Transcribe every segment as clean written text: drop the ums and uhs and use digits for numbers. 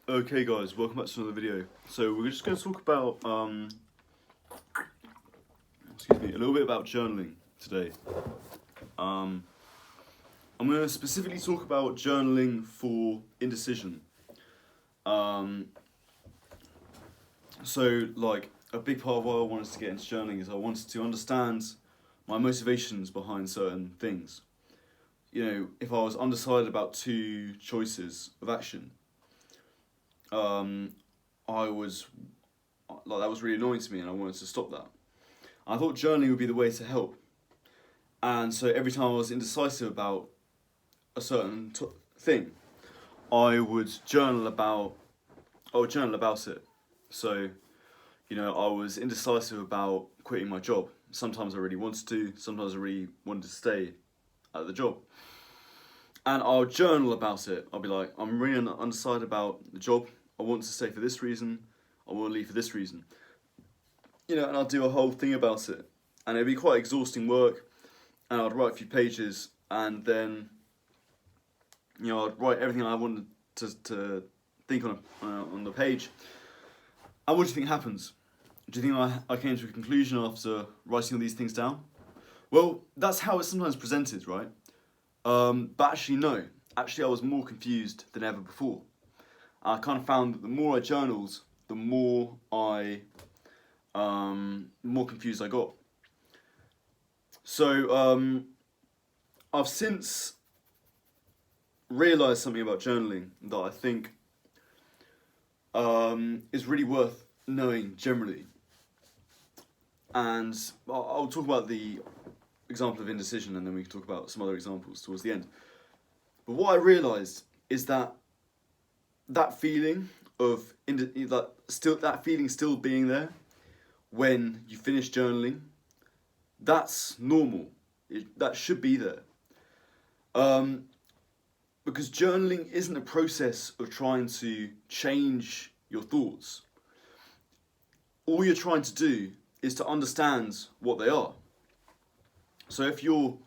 Okay guys, welcome back to another video. So we're just going to talk about, a little bit about journaling today. I'm going to specifically talk about journaling for indecision. So like a big part of why I wanted to get into journaling is I wanted to understand my motivations behind certain things. You know, if I was undecided about two choices of action, I was like that was really annoying to me, and I wanted to stop that. I thought journaling would be the way to help, and so every time I was indecisive about a certain thing, I would journal about. I would journal about it. So, you know, I was indecisive about quitting my job. Sometimes I really wanted to. Sometimes I really wanted to stay at the job. And I'll journal about it. I'll be like, I'm really undecided about the job. I want to stay for this reason. I want to leave for this reason. You know, and I'll do a whole thing about it. And it'd be quite exhausting work. And I'd write a few pages, and then, you know, I'd write everything I wanted to think on the page. And what do you think happens? Do you think I came to a conclusion after writing all these things down? Well, that's how it's sometimes presented, right? But actually, no. Actually, I was more confused than ever before. I kind of found that the more I journaled, the more more confused I got. So I've since realised something about journaling that I think is really worth knowing generally. And I'll talk about the example of indecision, and then we can talk about some other examples towards the end. But what I realised is that feeling of that feeling still being there when you finish journaling, that's normal. That should be there. Because journaling isn't a process of trying to change your thoughts. All you're trying to do is to understand what they are. So if your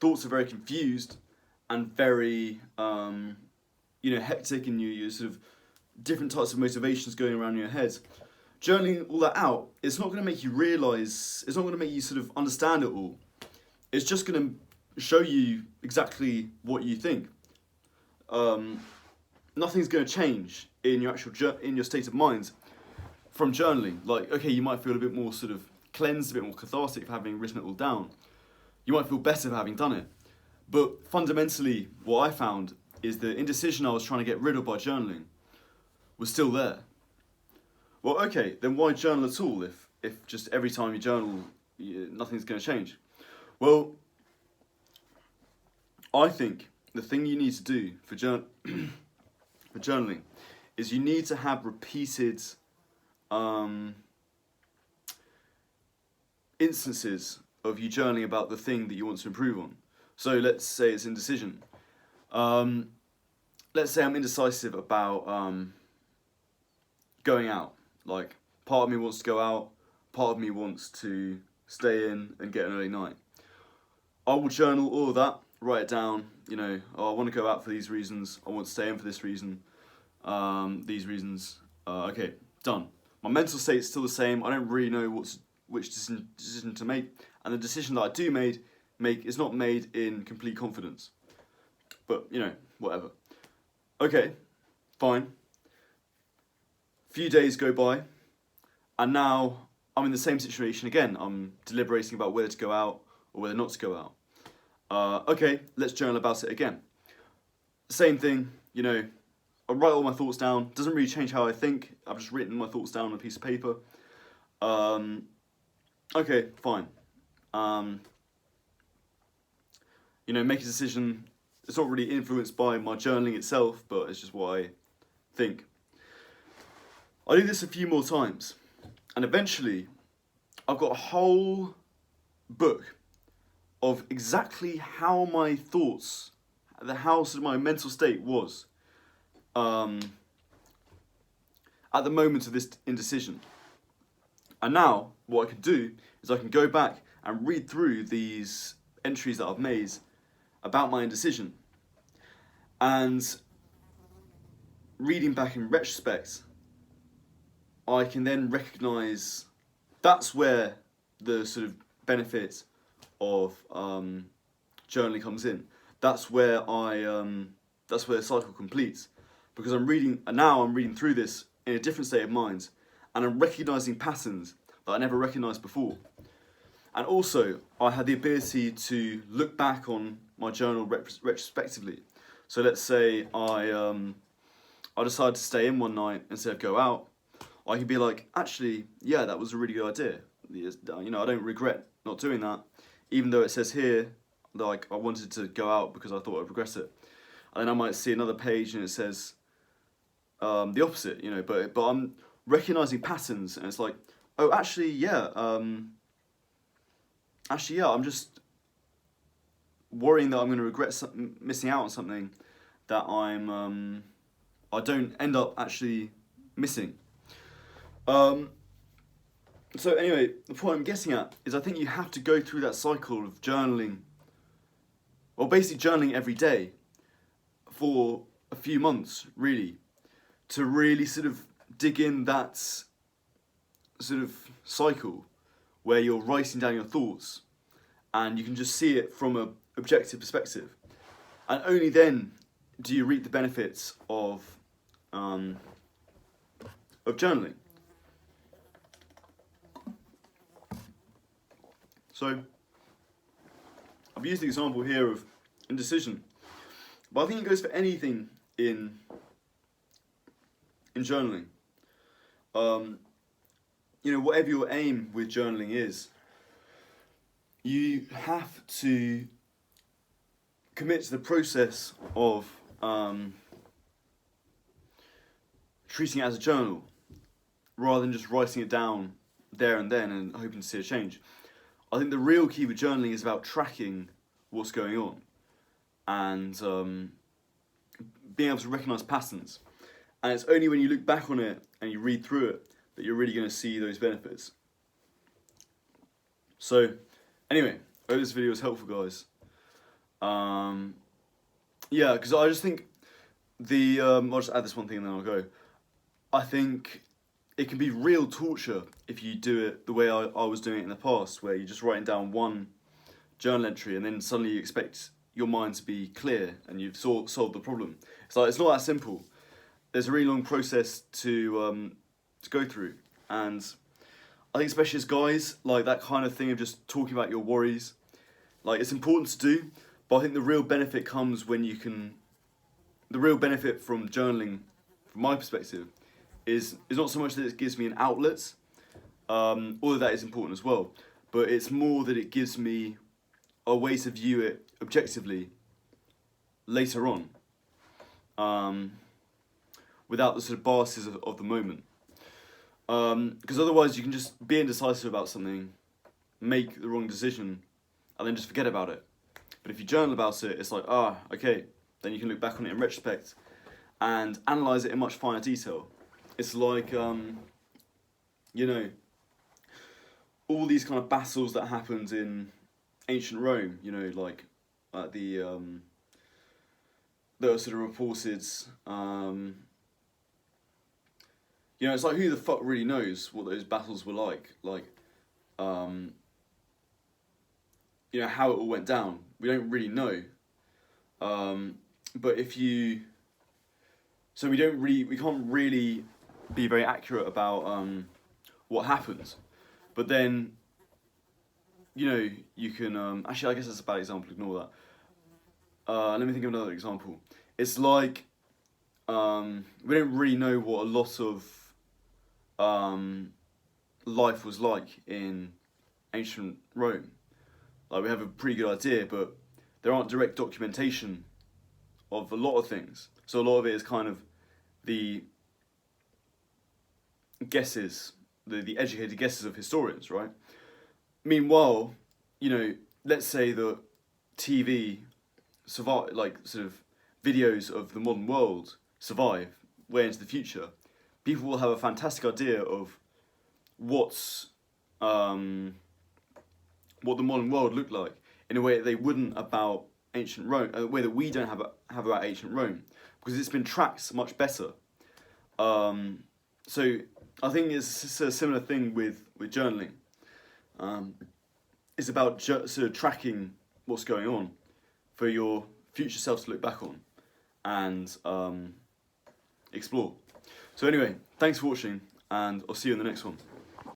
thoughts are very confused and very, hectic, and you're sort of different types of motivations going around in your head, journaling all that out, it's not going to make you realise, it's not going to make you sort of understand it all. It's just going to show you exactly what you think. Nothing's going to change in your in your state of mind from journaling. Like, okay, you might feel a bit more sort of cleansed, a bit more cathartic for having written it all down. You might feel better for having done it. But fundamentally, what I found is the indecision I was trying to get rid of by journaling was still there. Well, okay, then why journal at all if just every time you journal, nothing's going to change? Well, I think the thing you need to do for journaling is you need to have repeated instances of you journaling about the thing that you want to improve on. So let's say it's indecision. Let's say I'm indecisive about going out. Like, part of me wants to go out, part of me wants to stay in and get an early night. I will journal all of that, write it down. You know, I want to go out for these reasons, I want to stay in for this reason, these reasons. Okay, done. My mental state is still the same. I don't really know which decision to make, and the decision that I do make is not made in complete confidence. But, you know, whatever. Okay, fine. Few days go by, and now I'm in the same situation again. I'm deliberating about whether to go out or whether not to go out. Okay, let's journal about it again. Same thing, you know, I write all my thoughts down. Doesn't really change how I think. I've just written my thoughts down on a piece of paper. Okay, fine. You know, make a decision. It's not really influenced by my journaling itself, but it's just what I think. I do this a few more times, and eventually I've got a whole book of exactly how my thoughts, how sort of my mental state was at the moment of this indecision. And now what I can do is I can go back and read through these entries that I've made about my indecision. And reading back in retrospect, I can then recognise that's where the sort of benefit of journaling comes in. That's where that's where the cycle completes, because I'm reading through this in a different state of mind, and I'm recognising patterns that I never recognised before. And also, I had the ability to look back on my journal retrospectively. So let's say I decided to stay in one night instead of go out. I could be like, actually, yeah, that was a really good idea. You know, I don't regret not doing that, even though it says here, like, I wanted to go out because I thought I'd regret it. And then I might see another page and it says the opposite, you know, but I'm recognizing patterns, and it's like, oh, actually, yeah, I'm just worrying that I'm going to regret missing out on something that I don't end up actually missing. So anyway, the point I'm getting at is I think you have to go through that cycle of journaling, or basically journaling every day for a few months, really, to really sort of dig in that sort of cycle where you're writing down your thoughts and you can just see it from an objective perspective. And only then do you reap the benefits of journaling. So, I've used the example here of indecision, but I think it goes for anything in journaling. You know, whatever your aim with journaling is, you have to commit to the process of treating it as a journal, rather than just writing it down there and then and hoping to see a change. I think the real key with journaling is about tracking what's going on and being able to recognise patterns. And it's only when you look back on it and you read through it that you're really going to see those benefits. So, anyway, I hope this video was helpful, guys. Yeah, because I just think I'll just add this one thing and then I'll go. I think it can be real torture if you do it the way I was doing it in the past, where you're just writing down one journal entry and then suddenly you expect your mind to be clear and you've solved the problem. It's like, it's not that simple. There's a really long process to go through, and I think especially as guys, like that kind of thing of just talking about your worries, like it's important to do, but I think the real benefit comes when you can. The real benefit from journaling, from my perspective, is not so much that it gives me an outlet, although that is important as well, but it's more that it gives me a way to view it objectively later on, without the sort of biases of the moment. Because otherwise you can just be indecisive about something, make the wrong decision, and then just forget about it. But if you journal about it, it's like, okay, then you can look back on it in retrospect and analyse it in much finer detail. It's like, you know, all these kind of battles that happened in ancient Rome, you know, like that were sort of reported, you know, it's like, who the fuck really knows what those battles were like? Like, you know, how it all went down. We don't really know. But so we can't really be very accurate about what happens. But then, you know, you can, actually, I guess that's a bad example, ignore that. Let me think of another example. It's like, we don't really know what a lot of life was like in ancient Rome. Like, we have a pretty good idea, but there aren't direct documentation of a lot of things. So a lot of it is kind of the guesses, the educated guesses of historians, right? Meanwhile, you know, let's say that TV survive, like sort of videos of the modern world survive way into the future. People will have a fantastic idea of what the modern world looked like in a way that they wouldn't about ancient Rome, a way that we don't have about ancient Rome, because it's been tracked much better. So I think it's a similar thing with journaling. It's about sort of tracking what's going on for your future self to look back on and explore. So anyway, thanks for watching, and I'll see you in the next one.